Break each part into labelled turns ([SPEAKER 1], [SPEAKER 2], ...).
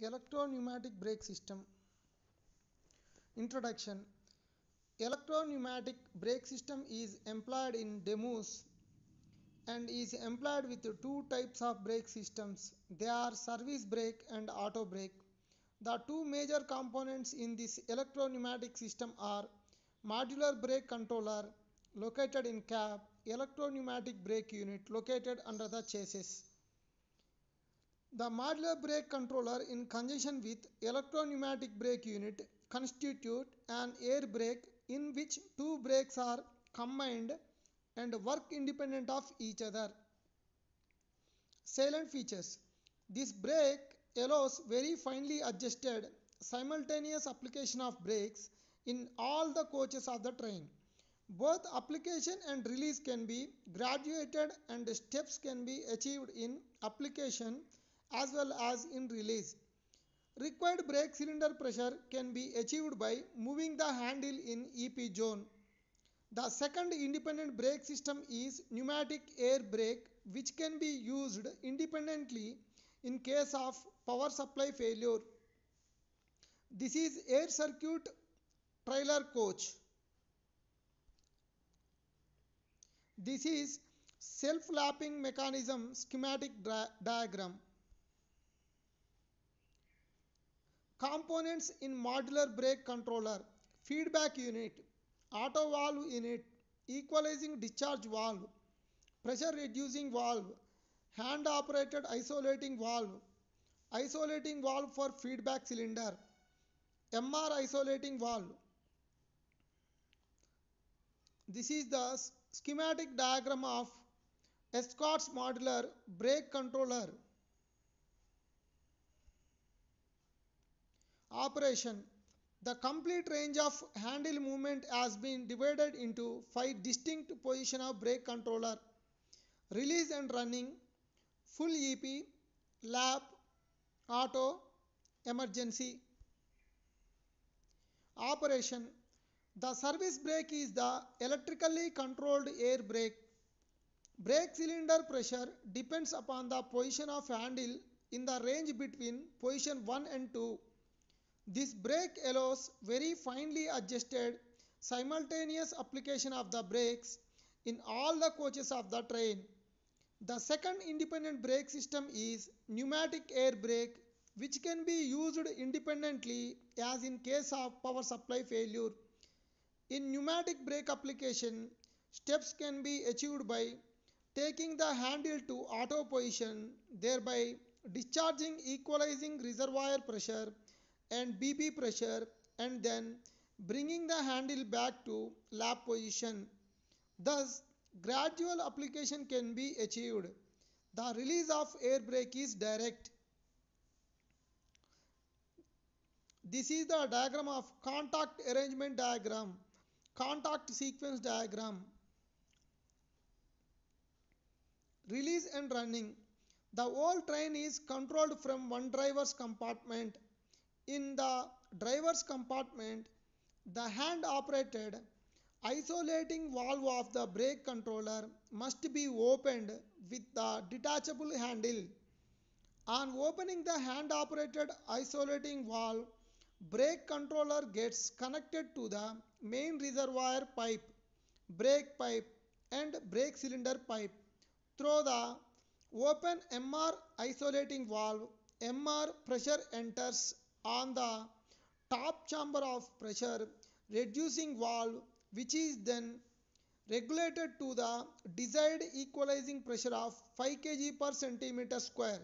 [SPEAKER 1] Electro-pneumatic brake system. Introduction. Electro-pneumatic brake system is employed in demos and is employed with two types of brake systems. They are service brake and auto brake. The two major components in this electro-pneumatic system are modular brake controller located in cab, electro-pneumatic brake unit located under the chassis. The modular brake controller in conjunction with electro-pneumatic brake unit constitute an air brake in which two brakes are combined and work independent of each other. Salient features. This brake allows very finely adjusted simultaneous application of brakes in all the coaches of the train. Both application and release can be graduated and steps can be achieved in application as well as in release. Required brake cylinder pressure can be achieved by moving the handle in EP zone. The second independent brake system is pneumatic air brake, which can be used independently in case of power supply failure. This is air circuit trailer coach. This is self-lapping mechanism schematic diagram. Components in modular brake controller: feedback unit, auto valve unit, equalizing discharge valve, pressure reducing valve, hand operated isolating valve for feedback cylinder, MR isolating valve. This is the schematic diagram of Escorts modular brake controller. Operation. The complete range of handle movement has been divided into 5 distinct positions of brake controller: release and running, full EP, lap, auto, emergency. Operation. The service brake is the electrically controlled air brake. Brake cylinder pressure depends upon the position of handle in the range between position 1 and 2. This brake allows very finely adjusted simultaneous application of the brakes in all the coaches of the train. The second independent brake system is pneumatic air brake, which can be used independently as in case of power supply failure. In pneumatic brake application, steps can be achieved by taking the handle to auto position, thereby discharging equalizing reservoir pressure and BP pressure, and then bringing the handle back to lap position. Thus, gradual application can be achieved. The release of air brake is direct. This is the diagram of contact arrangement diagram, contact sequence diagram. Release and running. The whole train is controlled from one driver's compartment. In the driver's compartment, the hand operated isolating valve of the brake controller must be opened with the detachable handle. On opening the hand operated isolating valve, brake controller gets connected to the main reservoir pipe, brake pipe, and brake cylinder pipe. Through the open MR isolating valve, MR pressure enters on the top chamber of pressure reducing valve, which is then regulated to the desired equalizing pressure of 5 kg per centimeter square.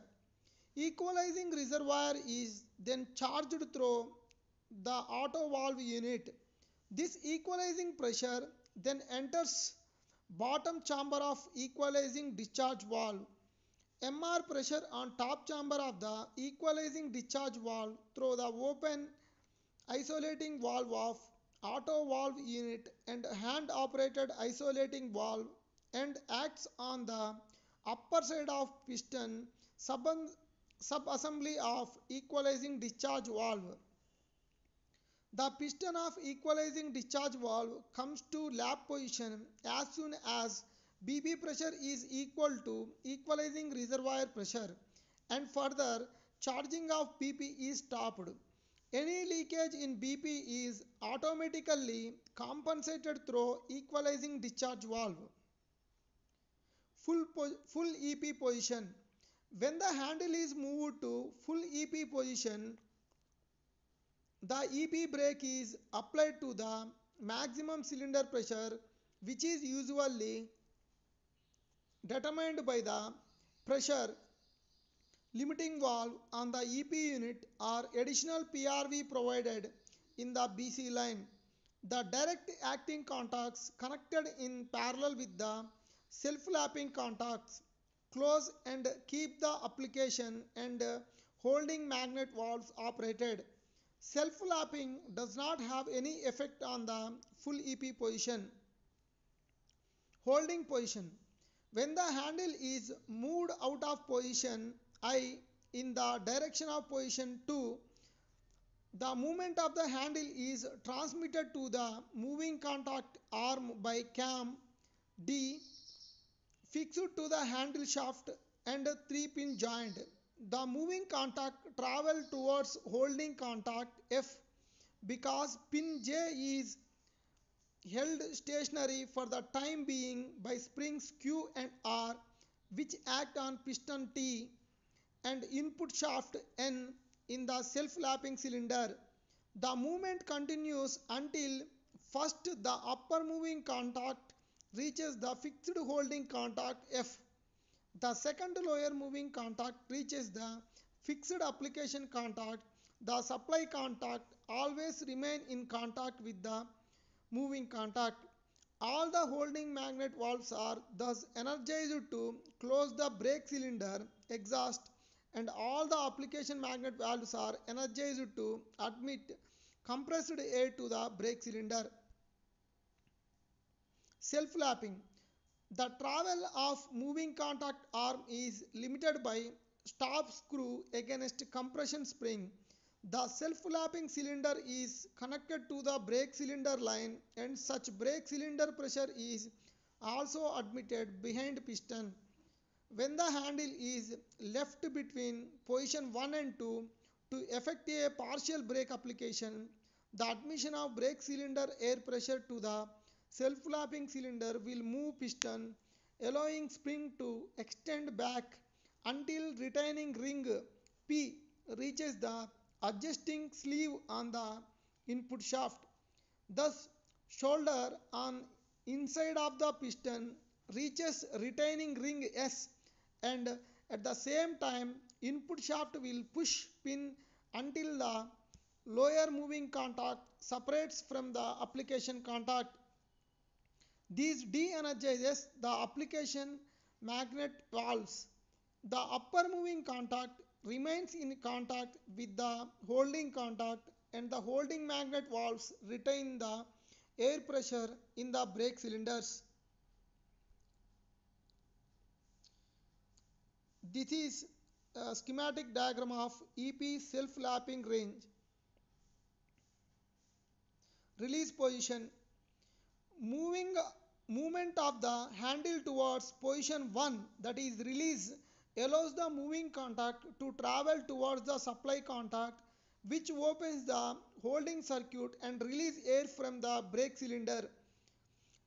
[SPEAKER 1] Equalizing reservoir is then charged through the auto valve unit. This equalizing pressure then enters bottom chamber of equalizing discharge valve. MR pressure on top chamber of the equalizing discharge valve through the open isolating valve of auto valve unit and hand operated isolating valve and acts on the upper side of piston subassembly of equalizing discharge valve. The piston of equalizing discharge valve comes to lap position as soon as BP pressure is equal to equalizing reservoir pressure, and further charging of BP is stopped. Any leakage in BP is automatically compensated through equalizing discharge valve. Full EP position. When the handle is moved to full EP position, the EP brake is applied to the maximum cylinder pressure, which is usually determined by the pressure limiting valve on the EP unit or additional PRV provided in the BC line. The direct acting contacts connected in parallel with the self-lapping contacts close and keep the application and holding magnet valves operated. Self-lapping does not have any effect on the full EP position. Holding position. When the handle is moved out of position I in the direction of position 2, the movement of the handle is transmitted to the moving contact arm by cam D fixed to the handle shaft and 3-pin joint. The moving contact travel towards holding contact F because pin J is held stationary for the time being by springs Q and R which act on piston T and input shaft N in the self-lapping cylinder. The movement continues until first the upper moving contact reaches the fixed holding contact F. The second lower moving contact reaches the fixed application contact. The supply contact always remain in contact with the moving contact. All the holding magnet valves are thus energized to close the brake cylinder exhaust and all the application magnet valves are energized to admit compressed air to the brake cylinder. Self-lapping. The travel of moving contact arm is limited by stop screw against compression spring. The self-lapping cylinder is connected to the brake cylinder line and such brake cylinder pressure is also admitted behind piston. When the handle is left between position 1 and 2 to effect a partial brake application, the admission of brake cylinder air pressure to the self-lapping cylinder will move piston, allowing spring to extend back until retaining ring P reaches the adjusting sleeve on the input shaft. Thus, shoulder on inside of the piston reaches retaining ring S and at the same time input shaft will push pin until the lower moving contact separates from the application contact. This de-energizes the application magnet valves. The upper moving contact remains in contact with the holding contact and the holding magnet valves retain the air pressure in the brake cylinders. This is a schematic diagram of EP self-lapping range. Release position. Moving movement of the handle towards position 1, that is release, allows the moving contact to travel towards the supply contact which opens the holding circuit and release air from the brake cylinder.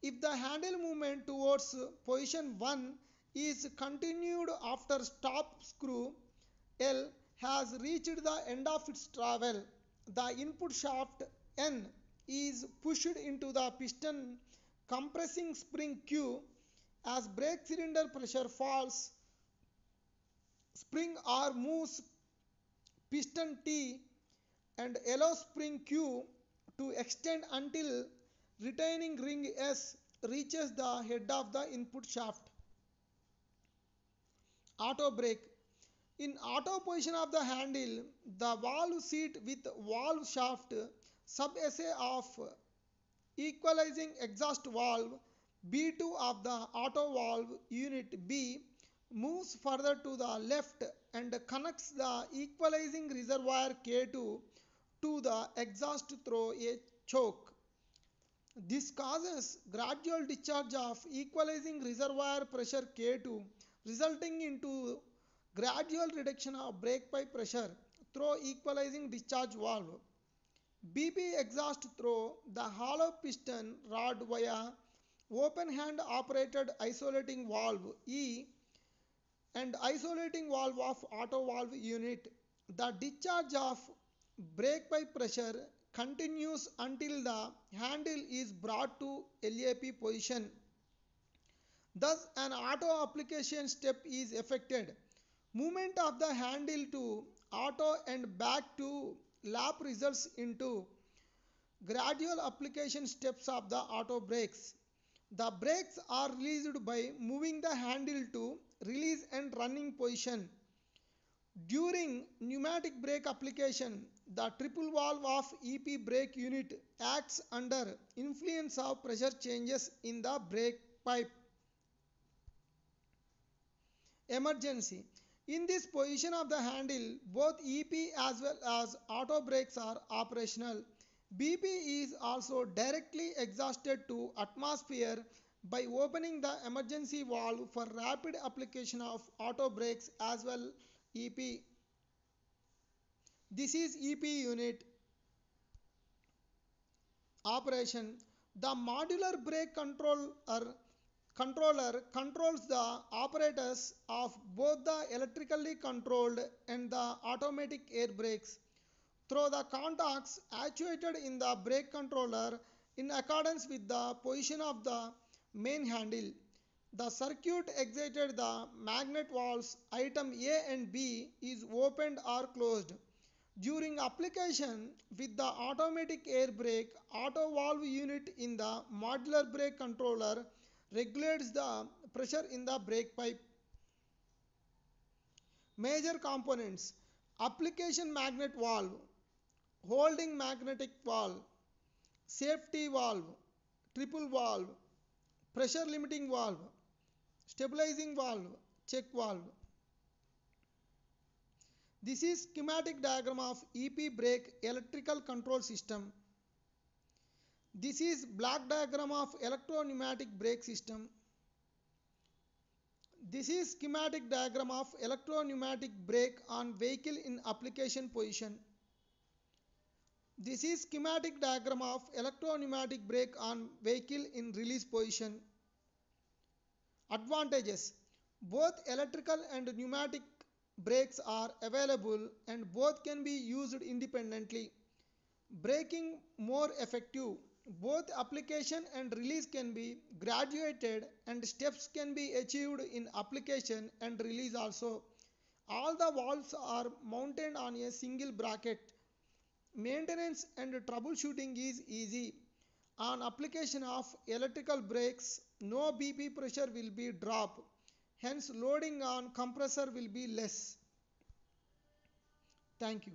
[SPEAKER 1] If the handle movement towards position 1 is continued after stop screw L has reached the end of its travel, the input shaft N is pushed into the piston compressing spring Q. As brake cylinder pressure falls, spring R moves piston T and allows spring Q to extend until retaining ring S reaches the head of the input shaft. Auto brake. In auto position of the handle, the valve seat with valve shaft sub-assay of equalizing exhaust valve B2 of the auto valve unit B moves further to the left and connects the equalizing reservoir K2 to the exhaust through a choke. This causes gradual discharge of equalizing reservoir pressure K2 resulting into gradual reduction of brake pipe pressure through equalizing discharge valve. BP exhaust through the hollow piston rod via open hand operated isolating valve E and isolating valve of auto valve unit. The discharge of brake pipe pressure continues until the handle is brought to LAP position. Thus, an auto application step is effected. Movement of the handle to auto and back to lap results into gradual application steps of the auto brakes. The brakes are released by moving the handle to release and running position. During pneumatic brake application, the triple valve of EP brake unit acts under influence of pressure changes in the brake pipe. Emergency. In this position of the handle, both EP as well as auto brakes are operational. BP is also directly exhausted to atmosphere by opening the emergency valve for rapid application of auto brakes as well EP. This is EP unit operation. The modular brake controller controls the apparatus of both the electrically controlled and the automatic air brakes through the contacts actuated in the brake controller in accordance with the position of the main handle. The circuit excited the magnet valves item A and B is opened or closed. During application with the automatic air brake, auto valve unit in the modular brake controller regulates the pressure in the brake pipe. Major components: application magnet valve, holding magnetic valve, safety valve, triple valve, pressure limiting valve, stabilizing valve, check valve. This is schematic diagram of EP brake electrical control system. This is block diagram of electro-pneumatic brake system. This is schematic diagram of electro-pneumatic brake on vehicle in application position. This is schematic diagram of electro-pneumatic brake on vehicle in release position. Advantages: both electrical and pneumatic brakes are available and both can be used independently. Braking more effective. Both application and release can be graduated and steps can be achieved in application and release also. All the valves are mounted on a single bracket. Maintenance and troubleshooting is easy. On application of electrical brakes, no BP pressure will be dropped. Hence, loading on compressor will be less. Thank you.